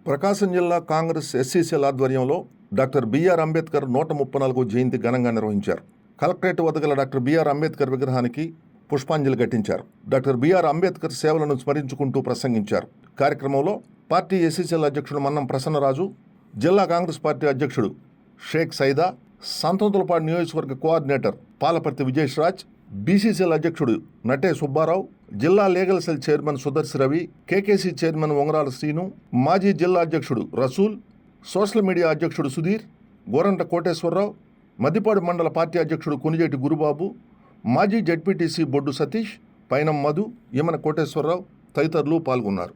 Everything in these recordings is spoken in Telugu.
ప్రకాశం జిల్లా కాంగ్రెస్ ఎస్సీసీల ఆధ్వర్యంలో డాక్టర్ బిఆర్ అంబేద్కర్ 134వ జయంతి ఘనంగా నిర్వహించారు. కలెక్టరేట్ వద్ద గల డాక్టర్ బిఆర్ అంబేద్కర్ విగ్రహానికి పుష్పాంజలి ఘటించారు. డాక్టర్ బిఆర్ అంబేద్కర్ సేవలను స్మరించుకుంటూ ప్రసంగించారు. కార్యక్రమంలో పార్టీ ఎస్సీసీల అధ్యక్షుడు మన్నం ప్రసన్నరాజు, జిల్లా కాంగ్రెస్ పార్టీ అధ్యక్షుడు షేక్ సైదా, సంతనూతలపాడు నియోజకవర్గ కోఆర్డినేటర్ పాలపర్తి విజేష్రాజ్, బీసీసీల అధ్యక్షుడు నటే సుబ్బారావు, జిల్లా legal cell chairman Sudarshi Ravi, KKC chairman Ungarala Srinu, మాజీ జిల్లా అధ్యక్షుడు రసూల్, సోషల్ మీడియా అధ్యక్షుడు సుధీర్, గోరంట కోటేశ్వరరావు, మద్దిపాడు మండల పార్టీ అధ్యక్షుడు కొనిజేటి గురుబాబు, మాజీ జడ్పీటీసీ బొడ్డు సతీష్, పైనం మధు, యమన కోటేశ్వరరావు తదితరులు పాల్గొన్నారు.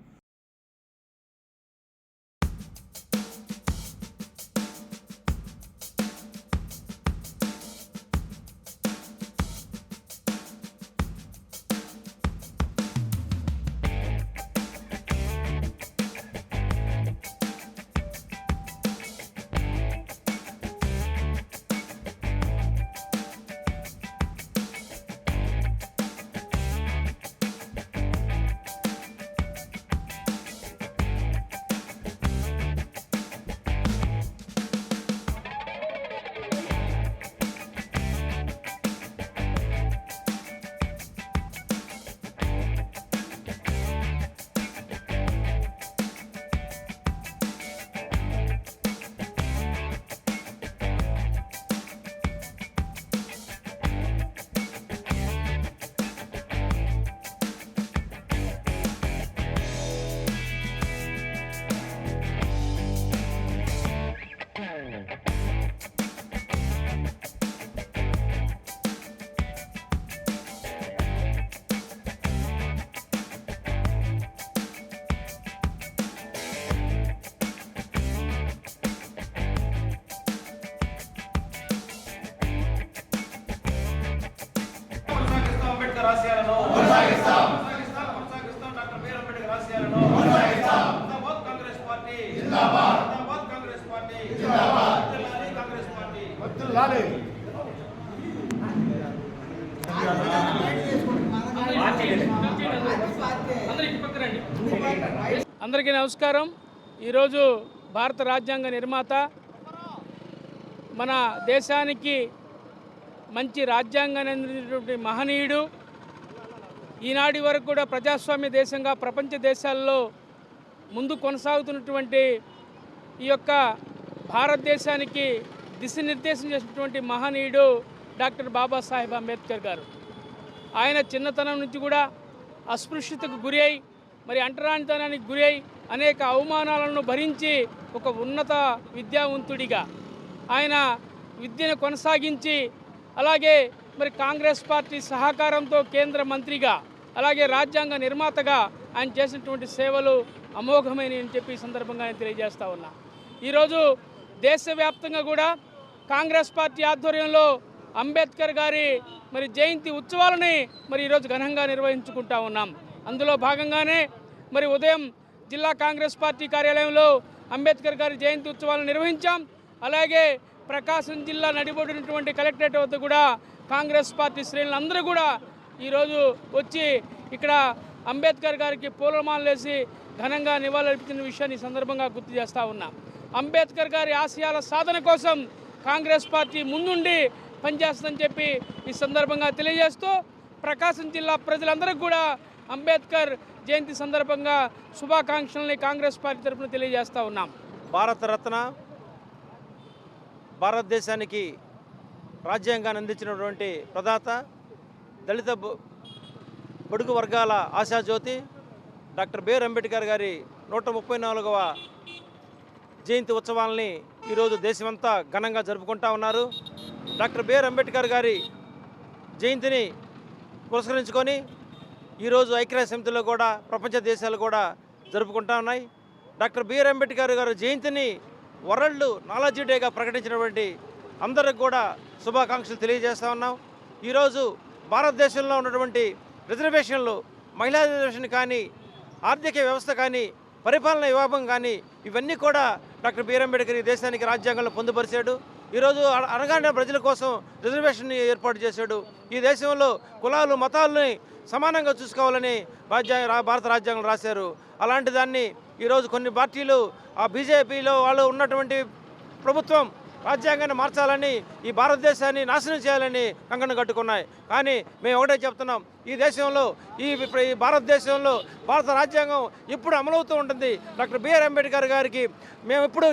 ఆశయాలను కొనసాగిస్తాం డాక్టర్ బిఆర్ అంబేద్కర్ ఆశయాలను కొనసాగిస్తాం. జిందాబాద్ కాంగ్రెస్ పార్టీ, జిందాబాద్. జిందాబాద్ కాంగ్రెస్ పార్టీ, జిందాబాద్. వర్ధిల్లాలి కాంగ్రెస్ పార్టీ, వర్ధిల్లాలి. అందరికీ నమస్కారం. ఈరోజు భారత రాజ్యాంగ నిర్మాత, మన దేశానికి మంచి రాజ్యాంగాన్ని అందించినటువంటి మహనీయుడు, ఈనాటి వరకు కూడా ప్రజాస్వామ్య దేశంగా ప్రపంచ దేశాల్లో ముందు కొనసాగుతున్నటువంటి ఈ యొక్క భారతదేశానికి దిశానిర్దేశం చేసినటువంటి మహనీయుడు డాక్టర్ బాబాసాహెబ్ అంబేద్కర్ గారు. ఆయన చిన్నతనం నుంచి కూడా అస్పృశ్యతకు గురి అయి, మరి అంటరానితనానికి గురి అయి, అనేక అవమానాలను భరించి ఒక ఉన్నత విద్యావంతుడిగా ఆయన విద్యను కొనసాగించి, అలాగే మరి కాంగ్రెస్ పార్టీ సహకారంతో కేంద్ర మంత్రిగా, అలాగే రాజ్యాంగ నిర్మాతగా ఆయన చేసినటువంటి సేవలు అమోఘమైనవి అని చెప్పి ఈ సందర్భంగా నేను తెలియజేస్తా ఉన్నా. ఈరోజు దేశవ్యాప్తంగా కూడా కాంగ్రెస్ పార్టీ ఆధ్వర్యంలో అంబేద్కర్ గారి మరి జయంతి ఉత్సవాలని మరి ఈరోజు ఘనంగా నిర్వహించుకుంటా ఉన్నాం. అందులో భాగంగానే మరి ఉదయం జిల్లా కాంగ్రెస్ పార్టీ కార్యాలయంలో అంబేద్కర్ గారి జయంతి ఉత్సవాలను నిర్వహించాం. అలాగే ప్రకాశం జిల్లా నడిబొడినటువంటి కలెక్టరేట్ వద్ద కూడా కాంగ్రెస్ పార్టీ శ్రేణులందరూ కూడా ఈరోజు వచ్చి ఇక్కడ అంబేద్కర్ గారికి పూలమాలలు వేసి ఘనంగా నివాళులర్పించిన విషయాన్ని ఈ సందర్భంగా గుర్తు చేస్తూ ఉన్నా. అంబేద్కర్ గారి ఆశయాల సాధన కోసం కాంగ్రెస్ పార్టీ ముందుండి పనిచేస్తుందని చెప్పి ఈ సందర్భంగా తెలియజేస్తూ, ప్రకాశం జిల్లా ప్రజలందరికీ కూడా అంబేద్కర్ జయంతి సందర్భంగా శుభాకాంక్షల్ని కాంగ్రెస్ పార్టీ తరఫున తెలియజేస్తూ ఉన్నాం. భారతరత్న, భారతదేశానికి రాజ్యాంగాన్ని అందించినటువంటి ప్రదాత, దళిత బడుగు వర్గాల ఆశాజ్యోతి డాక్టర్ బిఆర్ అంబేద్కర్ గారి 134వ జయంతి ఉత్సవాలని ఈరోజు దేశమంతా ఘనంగా జరుపుకుంటా ఉన్నారు. డాక్టర్ బిఆర్ అంబేద్కర్ గారి జయంతిని పురస్కరించుకొని ఈరోజు ఐక్యరాజ్య సమితిలో కూడా ప్రపంచ దేశాలు కూడా జరుపుకుంటా ఉన్నాయి. డాక్టర్ బిఆర్ అంబేద్కర్ గారి జయంతిని వరల్డ్ నాలెడ్జ్ డేగా ప్రకటించినటువంటి అందరికి కూడా శుభాకాంక్షలు తెలియజేస్తూ ఉన్నాం. ఈరోజు భారతదేశంలో ఉన్నటువంటి రిజర్వేషన్లు, మహిళా రిజర్వేషన్ కానీ, ఆర్థిక వ్యవస్థ కానీ, పరిపాలన విభాగం కానీ, ఇవన్నీ కూడా డాక్టర్ బిఆర్ అంబేద్కర్ ఈ దేశానికి రాజ్యాంగంలో పొందుపరిచాడు. ఈరోజు అనగానే ప్రజల కోసం రిజర్వేషన్ ఏర్పాటు చేశాడు. ఈ దేశంలో కులాలు మతాలని సమానంగా చూసుకోవాలని భారత రాజ్యాంగం రాశారు. అలాంటి దాన్ని ఈరోజు కొన్ని పార్టీలు ఆ బీజేపీలో వాళ్ళు ఉన్నటువంటి ప్రభుత్వం రాజ్యాంగాన్ని మార్చాలని ఈ భారతదేశాన్ని నాశనం చేయాలని కంకణం కట్టుకున్నాయి. కానీ మేము ఒకటే చెప్తున్నాం, ఈ దేశంలో ఈ భారతదేశంలో భారత రాజ్యాంగం ఇప్పుడు అమలవుతూ ఉంటుంది. డాక్టర్ బిఆర్ అంబేద్కర్ గారికి మేము ఎప్పుడు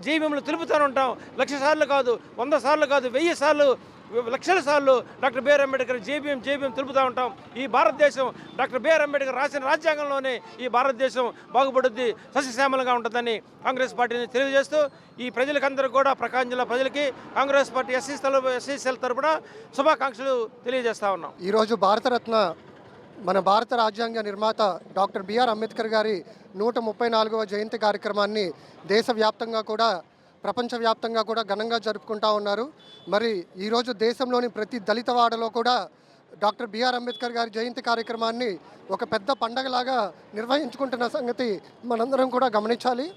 జీవములు తెలుపుతూనే ఉంటాం. 1,00,000 సార్లు కాదు, 100 సార్లు కాదు, 1000 సార్లు, లక్షల సార్లు డాక్టర్ బిఆర్ అంబేద్కర్ జేబీఎం తెలుపుతూ ఉంటాం. ఈ భారతదేశం డాక్టర్ బిఆర్ అంబేద్కర్ రాసిన రాజ్యాంగంలోనే ఈ భారతదేశం బాగుపడుద్ది, సస్యశ్యామలంగా ఉంటుందని కాంగ్రెస్ పార్టీని తెలియజేస్తూ ఈ ప్రజలకందరూ కూడా ప్రకాశం జిల్లా ప్రజలకి కాంగ్రెస్ పార్టీ ఎస్సీసీఎల్ తరపున శుభాకాంక్షలు తెలియజేస్తా ఉన్నాం. ఈరోజు భారతరత్న మన భారత రాజ్యాంగ నిర్మాత డాక్టర్ బిఆర్ అంబేద్కర్ గారి 134వ జయంతి కార్యక్రమాన్ని దేశవ్యాప్తంగా కూడా ప్రపంచవ్యాప్తంగా కూడా ఘనంగా జరుపుకుంటా ఉన్నారు. మరి ఈరోజు దేశంలోని ప్రతి దళిత వాడలో కూడా డాక్టర్ బిఆర్ అంబేద్కర్ గారి జయంతి కార్యక్రమాన్ని ఒక పెద్ద పండగలాగా నిర్వహించుకుంటున్న సంగతి మనందరం కూడా గమనించాలి.